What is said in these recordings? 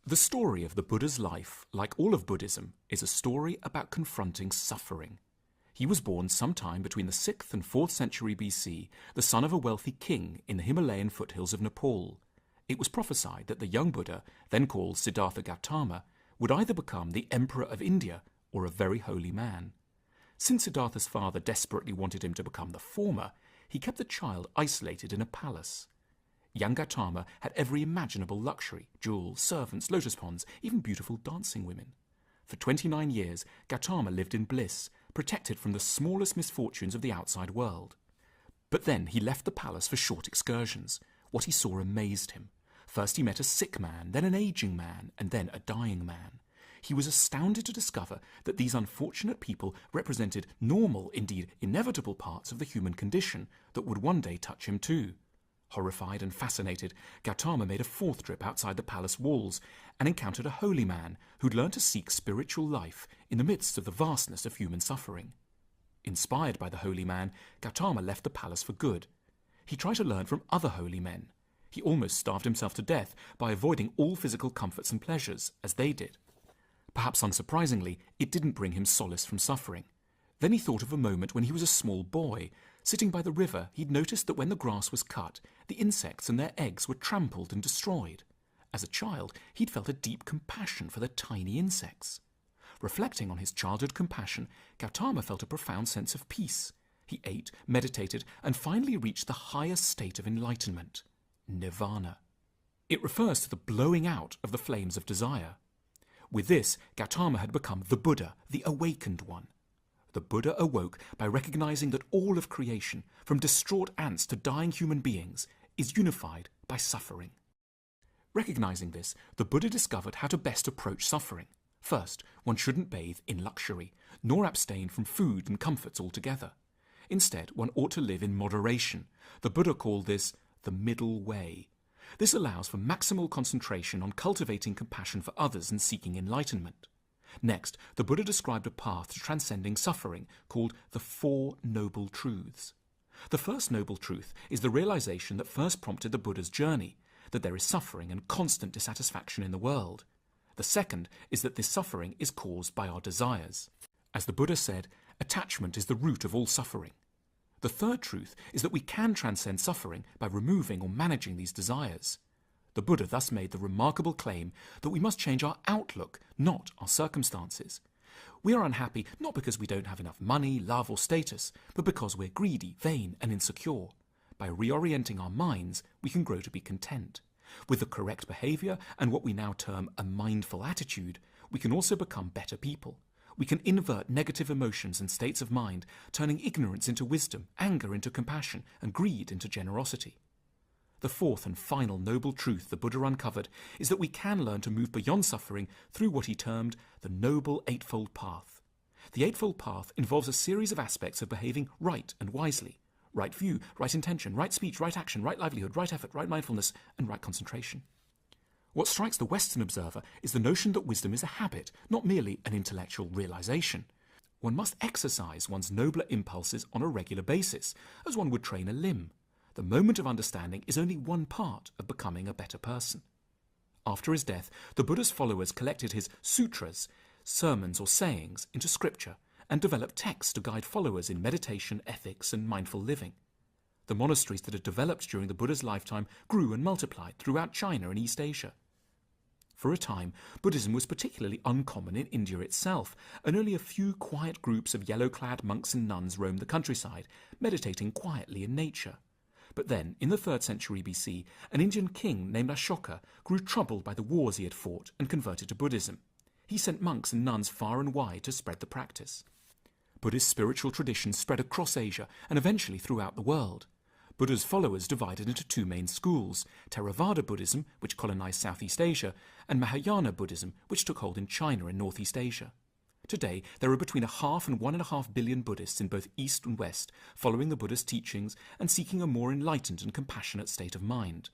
The story of the Buddha's life, like all of Buddhism, is a story about confronting suffering. He was born sometime between the 6th and 4th century BC, the son of a wealthy king in the Himalayan foothills of Nepal. It was prophesied that the young Buddha, then called Siddhartha Gautama, would either become the emperor of India or a very holy man. Since Siddhartha's father desperately wanted him to become the former, he kept the child isolated in a palace. Young Gautama had every imaginable luxury: jewels, servants, lotus ponds, even beautiful dancing women. For 29 years, Gautama lived in bliss, protected from the smallest misfortunes of the outside world. But then he left the palace for short excursions. What he saw amazed him. First he met a sick man, then an aging man, and then a dying man. He was astounded to discover that these unfortunate people represented normal, indeed inevitable parts of the human condition that would one day touch him too. Horrified and fascinated, Gautama made a 4th trip outside the palace walls and encountered a holy man who'd learned to seek spiritual life in the midst of the vastness of human suffering. Inspired by the holy man, Gautama left the palace for good. He tried to learn from other holy men. He almost starved himself to death by avoiding all physical comforts and pleasures, as they did. Perhaps unsurprisingly, it didn't bring him solace from suffering. Then he thought of a moment when he was a small boy. Sitting by the river, he'd noticed that when the grass was cut, the insects and their eggs were trampled and destroyed. As a child, he'd felt a deep compassion for the tiny insects. Reflecting on his childhood compassion, Gautama felt a profound sense of peace. He ate, meditated, and finally reached the highest state of enlightenment, nirvana. It refers to the blowing out of the flames of desire. With this, Gautama had become the Buddha, the awakened one. The Buddha awoke by recognizing that all of creation, from distraught ants to dying human beings, is unified by suffering. Recognizing this, the Buddha discovered how to best approach suffering. First, one shouldn't bathe in luxury, nor abstain from food and comforts altogether. Instead, one ought to live in moderation. The Buddha called this the middle way. This allows for maximal concentration on cultivating compassion for others and seeking enlightenment. Next, the Buddha described a path to transcending suffering called the 4 Noble Truths. The first noble truth is the realization that first prompted the Buddha's journey, that there is suffering and constant dissatisfaction in the world. The second is that this suffering is caused by our desires. As the Buddha said, attachment is the root of all suffering. The third truth is that we can transcend suffering by removing or managing these desires. The Buddha thus made the remarkable claim that we must change our outlook, not our circumstances. We are unhappy not because we don't have enough money, love, or status, but because we're greedy, vain, and insecure. By reorienting our minds, we can grow to be content. With the correct behavior and what we now term a mindful attitude, we can also become better people. We can invert negative emotions and states of mind, turning ignorance into wisdom, anger into compassion, and greed into generosity. The fourth and final noble truth the Buddha uncovered is that we can learn to move beyond suffering through what he termed the Noble Eightfold Path. The Eightfold Path involves a series of aspects of behaving right and wisely: right view, right intention, right speech, right action, right livelihood, right effort, right mindfulness, and right concentration. What strikes the Western observer is the notion that wisdom is a habit, not merely an intellectual realization. One must exercise one's nobler impulses on a regular basis, as one would train a limb. The moment of understanding is only one part of becoming a better person. After his death, the Buddha's followers collected his sutras, sermons or sayings, into scripture, and developed texts to guide followers in meditation, ethics, and mindful living. The monasteries that had developed during the Buddha's lifetime grew and multiplied throughout China and East Asia. For a time, Buddhism was particularly uncommon in India itself, and only a few quiet groups of yellow-clad monks and nuns roamed the countryside, meditating quietly in nature. But then, in the 3rd century BC, an Indian king named Ashoka grew troubled by the wars he had fought and converted to Buddhism. He sent monks and nuns far and wide to spread the practice. Buddhist spiritual traditions spread across Asia and eventually throughout the world. Buddha's followers divided into 2 main schools: Theravada Buddhism, which colonized Southeast Asia, and Mahayana Buddhism, which took hold in China and Northeast Asia. Today, there are between 0.5 and 1.5 billion Buddhists in both East and West, following the Buddha's teachings and seeking a more enlightened and compassionate state of mind.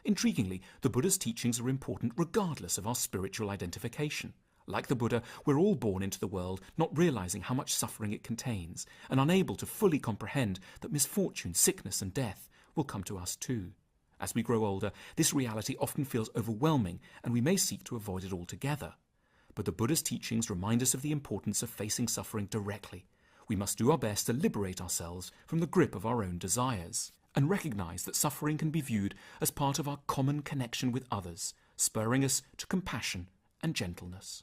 Intriguingly, the Buddha's teachings are important regardless of our spiritual identification. Like the Buddha, we're all born into the world not realizing how much suffering it contains, and unable to fully comprehend that misfortune, sickness, and death will come to us too. As we grow older, this reality often feels overwhelming, and we may seek to avoid it altogether. But the Buddha's teachings remind us of the importance of facing suffering directly. We must do our best to liberate ourselves from the grip of our own desires, and recognize that suffering can be viewed as part of our common connection with others, spurring us to compassion and gentleness.